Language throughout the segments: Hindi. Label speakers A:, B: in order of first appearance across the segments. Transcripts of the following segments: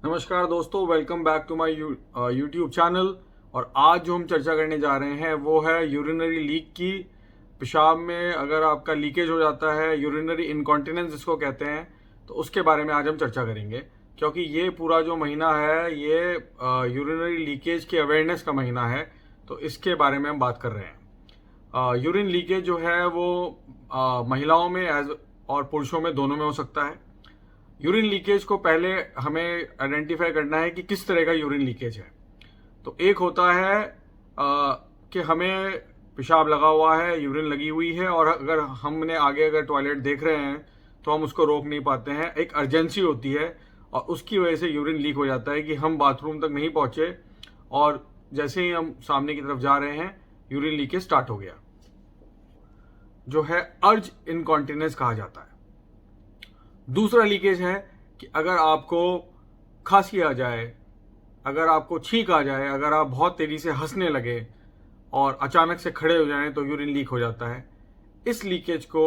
A: नमस्कार दोस्तों, welcome back to my YouTube channel. और आज जो हम चर्चा करने जा रहे हैं वो है यूरिनरी लीक की। पेशाब में अगर आपका लीकेज हो जाता है, यूरिनरी इनकॉन्टिनेंस जिसको कहते हैं, तो उसके बारे में आज हम चर्चा करेंगे। क्योंकि ये पूरा जो महीना है ये यूरिनरी लीकेज के अवेयरनेस का महीना है, तो इसके बारे में हम बात कर रहे हैं। यूरिन लीकेज जो है वो महिलाओं में एज और पुरुषों में दोनों में हो सकता है। यूरिन लीकेज को पहले हमें आइडेंटिफाई करना है कि किस तरह का यूरिन लीकेज है। तो एक होता है कि हमें पेशाब लगा हुआ है, यूरिन लगी हुई है, और अगर हमने आगे अगर टॉयलेट देख रहे हैं तो हम उसको रोक नहीं पाते हैं। एक अर्जेंसी होती है और उसकी वजह से यूरिन लीक हो जाता है कि हम बाथरूम तक नहीं पहुंचे और जैसे ही हम सामने की तरफ जा रहे हैं यूरिन लीकेज स्टार्ट हो गया, जो है अर्ज इनकॉन्टिनेंस कहा जाता है। दूसरा लीकेज है कि अगर आपको खांसी आ जाए, अगर आपको छींक आ जाए, अगर आप बहुत तेजी से हंसने लगे और अचानक से खड़े हो जाएं तो यूरिन लीक हो जाता है। इस लीकेज को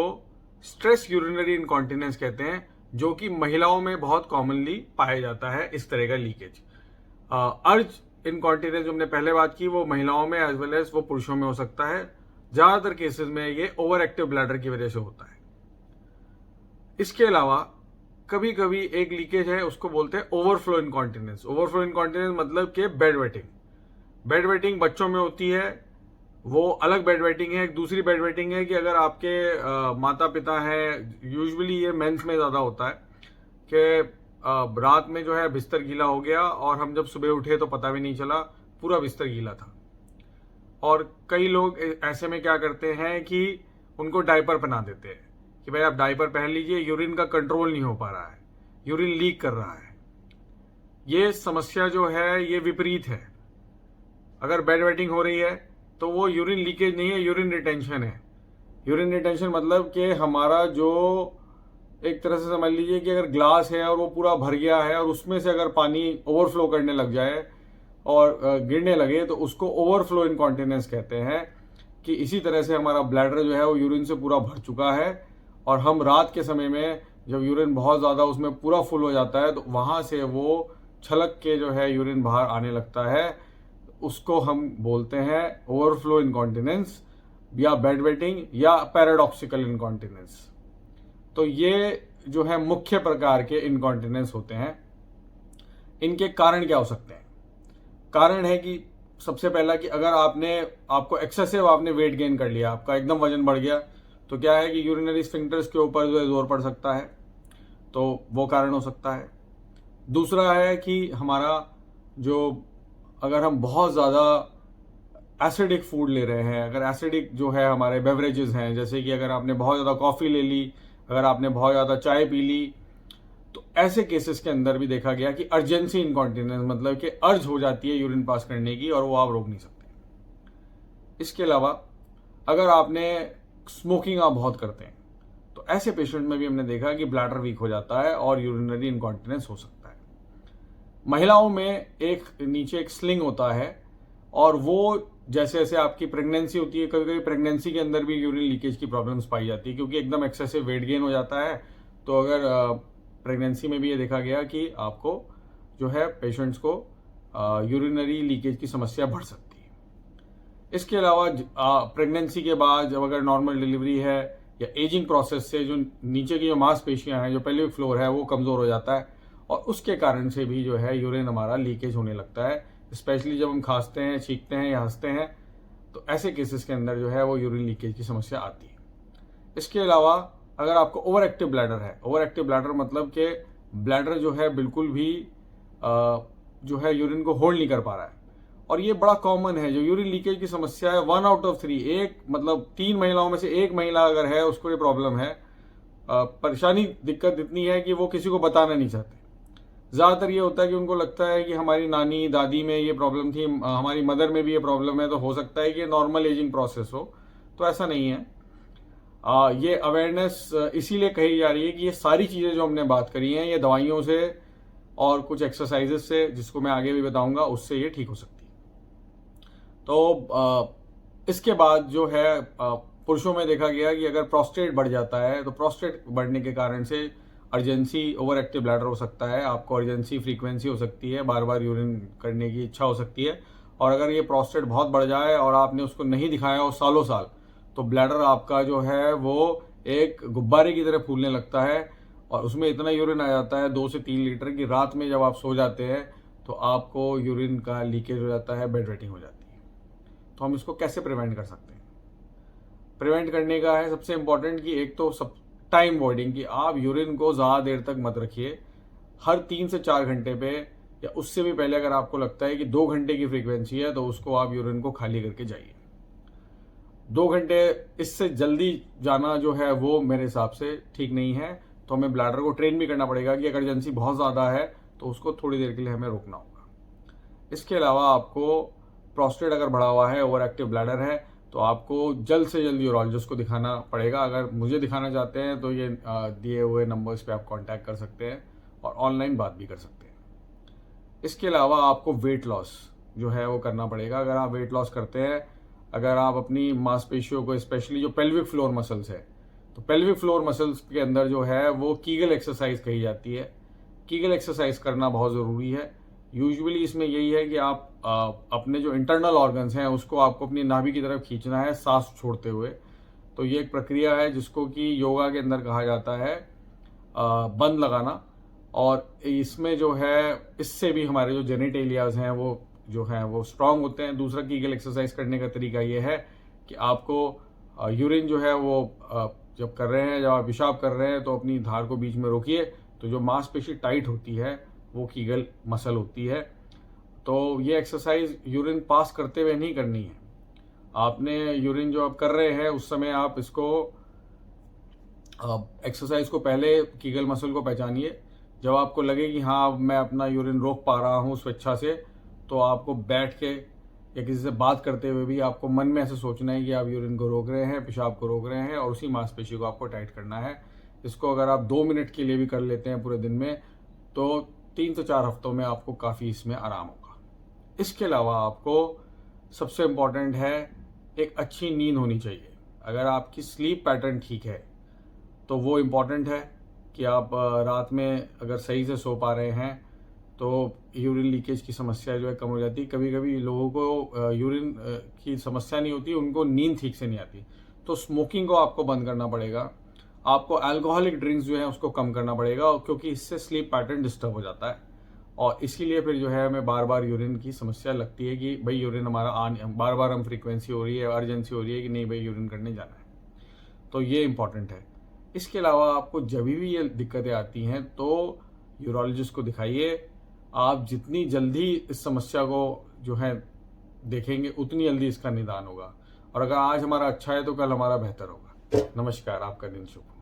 A: स्ट्रेस यूरिनरी इनकॉन्टिनेंस कहते हैं, जो कि महिलाओं में बहुत कॉमनली पाया जाता है। इस तरह का लीकेज अर्ज इनकॉन्टिनेंस जो हमने पहले बात की वो महिलाओं में एज वेल एज वो पुरुषों में हो सकता है। ज्यादातर केसेस में ये ओवर एक्टिव ब्लैडर की वजह से होता है। इसके अलावा कभी कभी एक लीकेज है, उसको बोलते हैं ओवरफ्लो इनकॉन्टिनेंस। ओवरफ्लो इनकॉन्टिनेंस मतलब कि बेड वेटिंग। बेड वेटिंग बच्चों में होती है, वो अलग बेड वेटिंग है। एक दूसरी बेड वेटिंग है कि अगर आपके माता पिता हैं, यूजुअली ये मेंस में ज्यादा होता है कि रात में जो है बिस्तर गीला हो गया और हम जब सुबह उठे तो पता भी नहीं चला, पूरा बिस्तर गीला था। और कई लोग ऐसे में क्या करते हैं कि उनको डायपर पहना देते हैं कि भाई आप डायपर पहन लीजिए, यूरिन का कंट्रोल नहीं हो पा रहा है, यूरिन लीक कर रहा है। ये समस्या जो है ये विपरीत है। अगर बेड वेटिंग हो रही है तो वो यूरिन लीकेज नहीं है, यूरिन रिटेंशन है। यूरिन रिटेंशन मतलब कि हमारा जो एक तरह से समझ लीजिए कि अगर ग्लास है और वो पूरा भर गया है और उसमें से अगर पानी ओवरफ्लो करने लग जाए और गिरने लगे तो उसको ओवरफ्लो इनकॉन्टिनेंस कहते हैं। कि इसी तरह से हमारा ब्लैडर जो है वो यूरिन से पूरा भर चुका है और हम रात के समय में जब यूरिन बहुत ज्यादा उसमें पूरा फुल हो जाता है तो वहां से वो छलक के जो है यूरिन बाहर आने लगता है। उसको हम बोलते हैं ओवरफ्लो इनकॉन्टिनेंस या बेड वेटिंग या पैराडॉक्सिकल इनकॉन्टिनेंस। तो ये जो है मुख्य प्रकार के इनकॉन्टिनेंस होते हैं। इनके कारण क्या हो सकते हैं? कारण है कि सबसे पहला कि अगर आपको एक्सेसिव आपने वेट गेन कर लिया, आपका एकदम वजन बढ़ गया, तो क्या है कि यूरिनरी स्फिंक्टर्स के ऊपर जो है जोर पड़ सकता है, तो वो कारण हो सकता है। दूसरा है कि हमारा जो अगर हम बहुत ज़्यादा एसिडिक फूड ले रहे हैं, अगर एसिडिक जो है हमारे बेवरेजेस हैं, जैसे कि अगर आपने बहुत ज़्यादा कॉफ़ी ले ली, अगर आपने बहुत ज़्यादा चाय पी ली, तो ऐसे केसेस के अंदर भी देखा गया कि अर्जेंसी इनकॉन्टिनेंस मतलब कि अर्ज हो जाती है यूरिन पास करने की और वो आप रोक नहीं सकते। इसके अलावा अगर आपने स्मोकिंग आप बहुत करते हैं तो ऐसे पेशेंट में भी हमने देखा कि ब्लैडर वीक हो जाता है और यूरिनरी इनकॉन्टिनेंस हो सकता है। महिलाओं में एक नीचे एक स्लिंग होता है और वो जैसे जैसे आपकी प्रेगनेंसी होती है, कभी कभी प्रेगनेंसी के अंदर भी यूरिन लीकेज की प्रॉब्लम्स पाई जाती है क्योंकि एकदम एक्सेसिव वेट गेन हो जाता है। तो अगर प्रेगनेंसी में भी ये देखा गया कि आपको जो है पेशेंट्स को यूरिनरी लीकेज की समस्या बढ़ सकती है। इसके अलावा प्रेगनेंसी के बाद जब अगर नॉर्मल डिलीवरी है या एजिंग प्रोसेस से जो नीचे की जो मांसपेशियां हैं, जो पेल्विक फ्लोर है, वो कमजोर हो जाता है और उसके कारण से भी जो है यूरिन हमारा लीकेज होने लगता है। स्पेशली जब हम खांसते हैं, छींकते हैं या हंसते हैं, तो ऐसे केसेस के अंदर जो है वो यूरिन लीकेज की समस्या आती है। इसके अलावा अगर आपको ओवर एक्टिव ब्लैडर है, ओवर एक्टिव ब्लैडर मतलब कि ब्लैडर जो है बिल्कुल भी जो है यूरिन को होल्ड नहीं कर पा रहा है, और ये बड़ा कॉमन है। जो यूरिन लीकेज की समस्या है 1 आउट ऑफ 3, एक मतलब 3 महिलाओं में से एक महिला अगर है उसको ये प्रॉब्लम है। परेशानी दिक्कत इतनी है कि वो किसी को बताना नहीं चाहते। ज्यादातर ये होता है कि उनको लगता है कि हमारी नानी दादी में ये प्रॉब्लम थी, हमारी मदर में भी ये प्रॉब्लम है, तो हो सकता है कि नॉर्मल एजिंग प्रोसेस हो। तो ऐसा नहीं है। ये अवेयरनेस इसीलिए कही जा रही है कि ये सारी चीजें जो हमने बात करी हैं ये दवाइयों से और कुछ एक्सरसाइजेस से, जिसको मैं आगे भी बताऊंगा, उससे ये ठीक हो सकती है। तो इसके बाद जो है पुरुषों में देखा गया कि अगर प्रोस्टेट बढ़ जाता है तो प्रोस्टेट बढ़ने के कारण से अर्जेंसी ओवर एक्टिव ब्लैडर हो सकता है, आपको अर्जेंसी फ्रीक्वेंसी हो सकती है, बार बार यूरिन करने की इच्छा हो सकती है। और अगर ये प्रोस्टेट बहुत बढ़ जाए और आपने उसको नहीं दिखाया हो सालों साल, तो ब्लैडर आपका जो है वो एक गुब्बारे की तरह फूलने लगता है और उसमें इतना यूरिन आ जाता है 2 से 3 लीटर की रात में जब आप सो जाते हैं तो आपको यूरिन का लीकेज हो जाता है, बेड वेटिंग हो जाती है। तो हम इसको कैसे प्रिवेंट कर सकते हैं? प्रिवेंट करने का है सबसे इम्पोर्टेंट कि एक तो सब टाइम वॉइडिंग, कि आप यूरिन को ज़्यादा देर तक मत रखिए। हर 3 से 4 घंटे पे या उससे भी पहले अगर आपको लगता है कि 2 घंटे की फ्रीक्वेंसी है तो उसको आप यूरिन को खाली करके जाइए। 2 घंटे इससे जल्दी जाना जो है वो मेरे हिसाब से ठीक नहीं है। तो हमें ब्लैडर को ट्रेन भी करना पड़ेगा कि अगर एमरजेंसी बहुत ज़्यादा है तो उसको थोड़ी देर के लिए हमें रोकना होगा। इसके अलावा आपको प्रोस्टेट अगर बढ़ा हुआ है, ओवर एक्टिव ब्लैडर है, तो आपको जल्द से जल्द यूरोलॉजिस्ट को दिखाना पड़ेगा। अगर मुझे दिखाना चाहते हैं तो ये दिए हुए नंबर्स पे आप कांटेक्ट कर सकते हैं और ऑनलाइन बात भी कर सकते हैं। इसके अलावा आपको वेट लॉस जो है वो करना पड़ेगा। अगर आप वेट लॉस करते हैं, अगर आप अपनी मांसपेशियों को, स्पेशली जो पेल्विक फ्लोर मसल्स है, तो पेल्विक फ्लोर मसल्स के अंदर जो है वो कीगल एक्सरसाइज कही जाती है। कीगल एक्सरसाइज करना बहुत ज़रूरी है। यूजुअली इसमें यही है कि आप अपने जो इंटरनल ऑर्गन्स हैं उसको आपको अपनी नाभि की तरफ खींचना है सांस छोड़ते हुए। तो ये एक प्रक्रिया है जिसको कि योगा के अंदर कहा जाता है बंद लगाना। और इसमें जो है इससे भी हमारे जो जेनिटेलियाज हैं वो जो हैं वो स्ट्रांग होते हैं। दूसरा कीगल एक्सरसाइज करने का तरीका ये है कि आपको यूरिन जो है वो जब कर रहे हैं, जब आप पेशाब कर रहे हैं तो अपनी धार को बीच में रोकिए। तो जो मांसपेशी टाइट होती है वो कीगल मसल होती है। तो ये एक्सरसाइज यूरिन पास करते हुए नहीं करनी है। आपने यूरिन जो आप कर रहे हैं उस समय आप इसको एक्सरसाइज को पहले कीगल मसल को पहचानिए। जब आपको लगे कि हाँ मैं अपना यूरिन रोक पा रहा हूँ स्वेच्छा से, तो आपको बैठ के या किसी से बात करते हुए भी आपको मन में ऐसे सोचना है कि आप यूरिन को रोक रहे हैं, पेशाब को रोक रहे हैं और उसी मांसपेशी को आपको टाइट करना है। इसको अगर आप 2 मिनट के लिए भी कर लेते हैं पूरे दिन में, तो 3 से 4 हफ्तों में आपको काफ़ी इसमें आराम होगा। इसके अलावा आपको सबसे इम्पॉर्टेंट है एक अच्छी नींद होनी चाहिए। अगर आपकी स्लीप पैटर्न ठीक है तो वो इम्पॉर्टेंट है कि आप रात में अगर सही से सो पा रहे हैं तो यूरिन लीकेज की समस्या जो है कम हो जाती है। कभी कभी लोगों को यूरिन की समस्या नहीं होती, उनको नींद ठीक से नहीं आती। तो स्मोकिंग को आपको बंद करना पड़ेगा। आपको अल्कोहलिक ड्रिंक्स जो है उसको कम करना पड़ेगा, क्योंकि इससे स्लीप पैटर्न डिस्टर्ब हो जाता है और इसीलिए फिर जो है हमें बार बार यूरिन की समस्या लगती है कि भाई यूरिन हमारा बार बार हम फ्रीक्वेंसी हो रही है, अर्जेंसी हो रही है कि नहीं भाई यूरिन करने जाना है। तो ये इंपॉर्टेंट है। इसके अलावा आपको जब भी ये दिक्कतें आती हैं तो यूरोलॉजिस्ट को दिखाइए। आप जितनी जल्दी इस समस्या को जो है देखेंगे उतनी जल्दी इसका निदान होगा। और अगर आज हमारा अच्छा है तो कल हमारा बेहतर होगा। नमस्कार, आपका दिन शुभ हो।